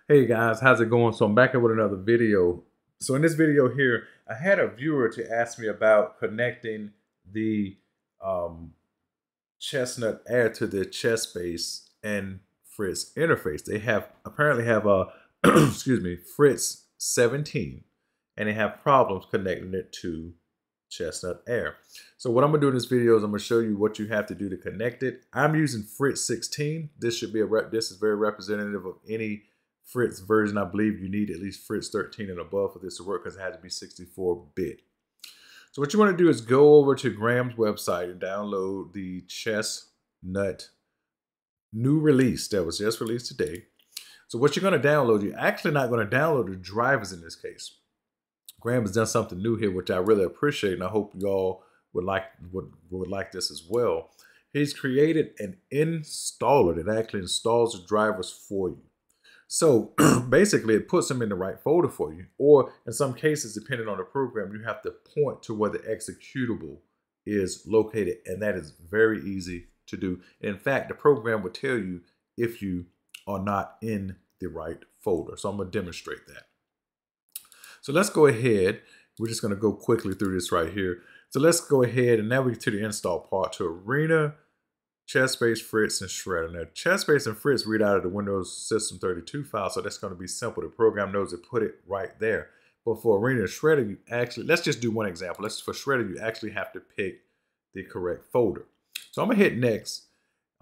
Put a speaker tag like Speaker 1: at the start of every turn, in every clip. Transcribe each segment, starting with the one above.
Speaker 1: Hey guys, how's it going? So I'm back up with another video. So in this video here, I had a viewer to ask me about connecting the um, Chestnut Air to the Chessbase and Fritz interface. They have apparently have a excuse me, Fritz 17, and they have problems connecting it to Chestnut Air. So what I'm gonna do in this video is I'm gonna show you what you have to do to connect it. I'm using Fritz 16. This should be this is very representative of any Fritz version. I believe you need at least Fritz 13 and above for this to work because it has to be 64-bit. So what you want to do is go over to Graham's website and download the Chestnut new release that was just released today. So what you're going to download, you're actually not going to download the drivers in this case. Graham has done something new here, which I really appreciate, and I hope y'all would like this as well. He's created an installer that actually installs the drivers for you. So basically, it puts them in the right folder for you. Or in some cases, depending on the program, you have to point to where the executable is located, and that is very easy to do. In fact, the program will tell you if you are not in the right folder. So I'm going to demonstrate that. So let's go ahead. We're just going to go quickly through this right here. So let's go ahead and now we get to the install part, to Arena, Chessbase, Fritz, and Shredder. Now, Chessbase and Fritz read out of the Windows System 32 file, so that's going to be simple. The program knows to put it right there. But for Arena and Shredder, you actually, let's just do one example. For Shredder, you actually have to pick the correct folder. So I'm going to hit next.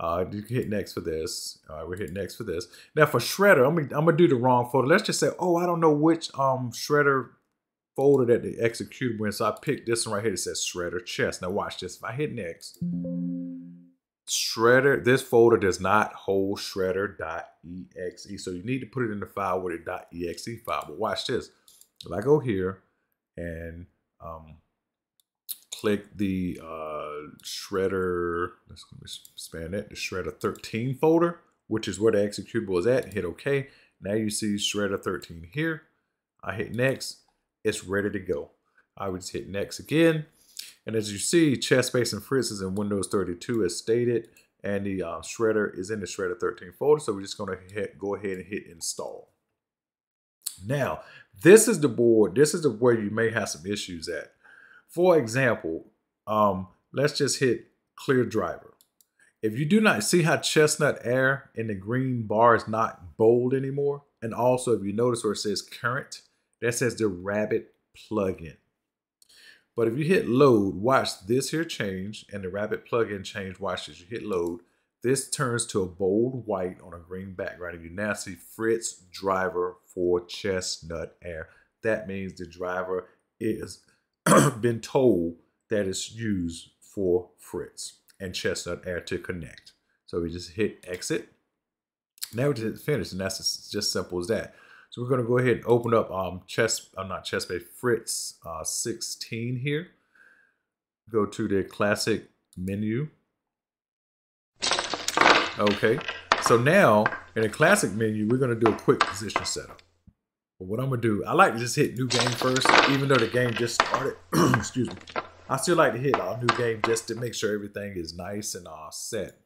Speaker 1: You can hit next for this. All right, we'll hit next for this. Now for Shredder, I'm gonna do the wrong folder. Let's just say, oh, I don't know which Shredder folder that the executable in. So I picked this one right here that says Shredder Chess. Now watch this. If I hit next, Shredder, this folder does not hold shredder.exe. So you need to put it in the file with a .exe file. But watch this. If I go here and click the Shredder, let's expand that, the Shredder 13 folder, which is where the executable is at, hit OK. Now you see Shredder 13 here. I hit next, it's ready to go. I would just hit next again. And as you see, Chessbase and Fritz is in Windows 32 as stated, and the Shredder is in the Shredder 13 folder. So we're just going to go ahead and hit install. Now, this is the board. This is where you may have some issues at. For example, let's just hit clear driver. If you do not see how Chestnut Air in the green bar is not bold anymore, and also if you notice where it says current, that says the Rabbit plugin. But if you hit load, watch this here change, and the Rabbit plugin change. Watch this. You hit load. This turns to a bold white on a green background, and you now see Fritz driver for Chestnut Air. That means the driver is been told that it's used for Fritz and Chestnut Air to connect. So we just hit exit. Now we just hit finish, and that's just simple as that. So we're going to go ahead and open up Chessbase, Fritz 16 here. Go to the classic menu. Okay, so now in the classic menu, we're going to do a quick position setup. But what I'm going to do, I like to just hit new game first, even though the game just started. Excuse me. I still like to hit new game just to make sure everything is nice and set.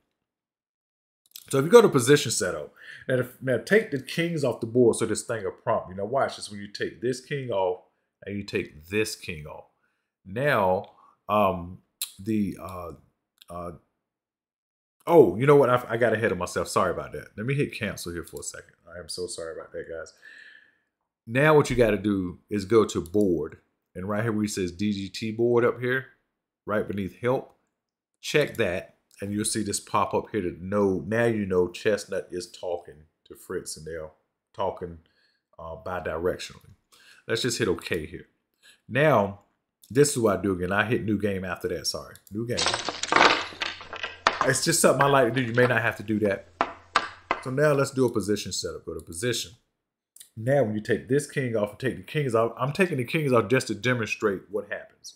Speaker 1: So if you go to position setup, now take the kings off the board so this thing will prompt you. Now watch this. When you take this king off and you take this king off, now oh, you know what? I got ahead of myself. Sorry about that. Let me hit cancel here for a second. I am so sorry about that, guys. Now what you got to do is go to board, and right here where it says DGT board up here, right beneath help, check that. And you'll see this pop up here to know, now you know Chestnut is talking to Fritz and they're talking bi-directionally. Let's just hit OK here. Now, this is what I do again. I hit new game after that, sorry. New game. It's just something I like to do. You may not have to do that. So now let's do a position setup. Go to position. Now when you take this king off and take the kings off, I'm taking the kings off just to demonstrate what happens.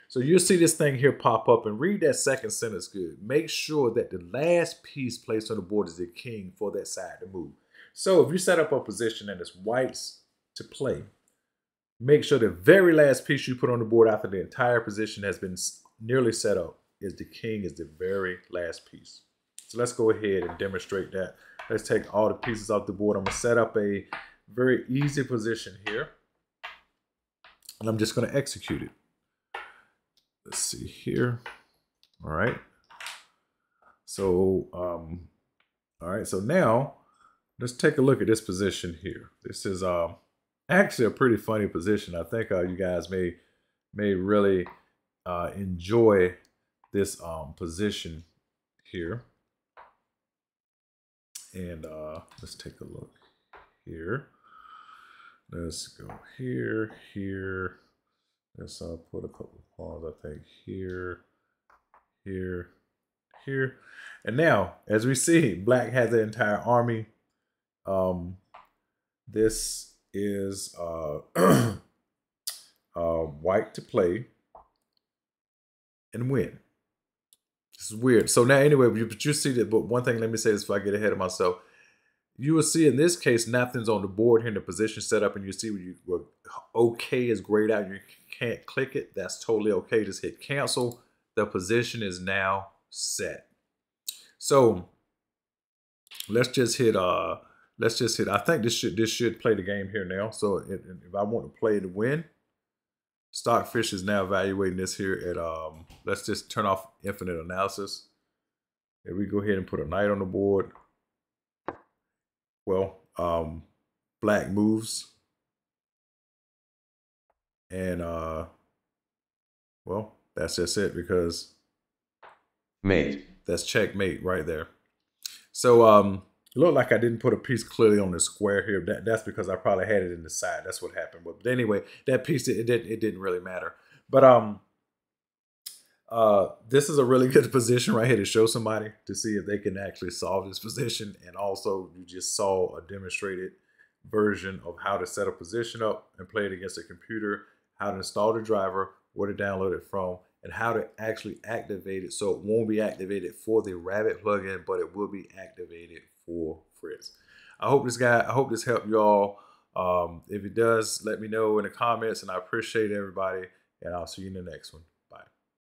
Speaker 1: So you'll see this thing here pop up, and read that second sentence good. Make sure that the last piece placed on the board is the king for that side to move. So if you set up a position and it's whites to play, make sure the very last piece you put on the board after the entire position has been nearly set up is the king is the very last piece. So let's go ahead and demonstrate that. Let's take all the pieces off the board. I'm gonna set up a very easy position here, and I'm just gonna execute it. Let's see here. All right. So, all right. So now let's take a look at this position here. This is actually a pretty funny position. I think you guys may really enjoy this position here. And let's take a look here. Let's go here, here. Let's put a couple of pawns, I think, here, here, here. And now, as we see, black has the entire army. This is white to play and win. This is weird. So now, anyway, but you see that. But one thing, let me say this before I get ahead of myself. You will see in this case, nothing's on the board here in the position set up, and you see where OK is grayed out. You can't click it. That's totally okay. Just hit cancel. The position is now set. So let's just hit. I think this should play the game here now. So if I want to play to win, Stockfish is now evaluating this here at let's just turn off infinite analysis. And we go ahead and put a knight on the board. Well, black moves. And well, that's just it, because
Speaker 2: mate.
Speaker 1: That's checkmate right there. So it looked like I didn't put a piece clearly on the square here. That's because I probably had it in the side. That's what happened. But anyway, that piece it didn't really matter. But this is a really good position right here to show somebody, to see if they can actually solve this position. And also, you just saw a demonstrated version of how to set a position up and play it against a computer, how to install the driver, where to download it from, and how to actually activate it so it won't be activated for the Rabbit plugin, but it will be activated for Fritz. I hope this helped you all. If it does, let me know in the comments, and I appreciate everybody, and I'll see you in the next one.